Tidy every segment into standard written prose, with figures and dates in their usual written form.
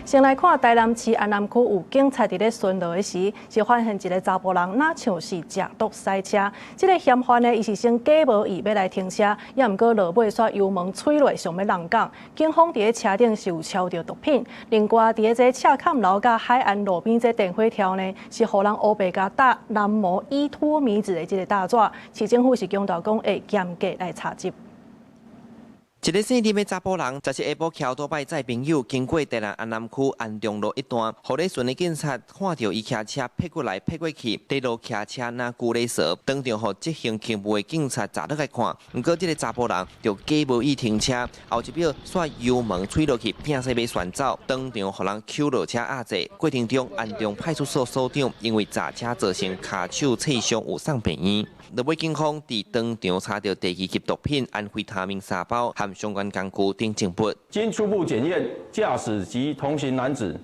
先來看台南市安南區有警察佇咧巡邏時，是發現一個查甫人，那像是食毒塞車。這個嫌犯呢，伊是先假無意要來停車，也毋過落尾煞油門催落，想要人講。警方佇咧車頂是有超到毒品。另外，佇咧這赤崁樓甲海岸路邊這電火條呢，是互人烏白甲打男模依托米子的這個大紙。市政府是強調講會嚴格來查緝。一個姓林的查甫人，昨日下晡騎倒擺載朋友經過台南安南區安中路一段，互咧巡的警察看到伊騎車撇過來撇過去，在路騎車那久咧說，當場互執行勤務的警察查落來看。不過這個查甫人就假無意停車，後一秒煞油門催落去，拼勢要旋走，當場互人扣落車壓制。過程中，安中派出所所長因為砸車造成骹手刺傷，有送病院。落尾警方佇當場查到第2級毒品安非他命3包和相關工具等證物。經初步檢驗，駕駛及同行男子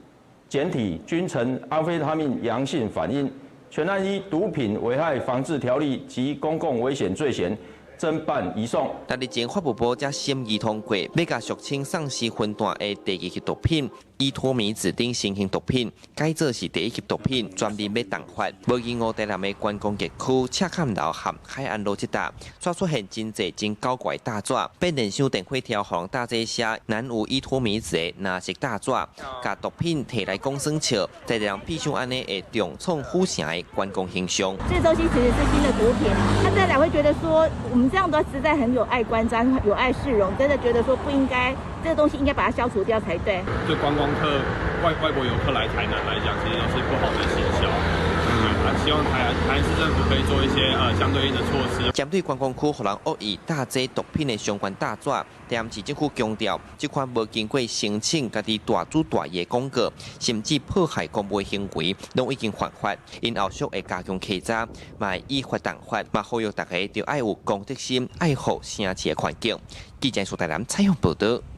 檢體均呈安非他命陽性反應，全案依毒品危害防治條例及公共危險罪嫌偵辦移送。但日前法務部才審議通過，要甲俗稱喪屍分段的第2級毒品依托米指等新型毒品改做是第1級毒品，專面要重罰。無意外，台南的觀光業區赤崁樓和海岸路這帶，卻出現真濟真搞怪大紙，變連箱電火條，互人大隻寫南無依托米指的藍色大紙，甲毒品摕來講耍笑，在讓必須安尼會重創府城的觀光形象。這東西其實是新的毒品，他再來會覺得說，我們這樣都實在很有礙觀瞻，有礙市容，真的覺得說不應該，這個東西應該把它消除掉才對。對觀光客、外國遊客來台南來講，其實都是不好的行銷。希望台南市政府可以做一些相對應的措施。針對觀光區互人惡意大劑毒品的相關大紙，台南市政府強調，這款無經過申請、家己大主大意的廣告，甚至迫害公務行為，攏已經犯法。因後續會加強稽查，嘛依法重罰，嘛呼籲大家要愛有公德心，愛護城市的環境。記者蘇台南採訪報道。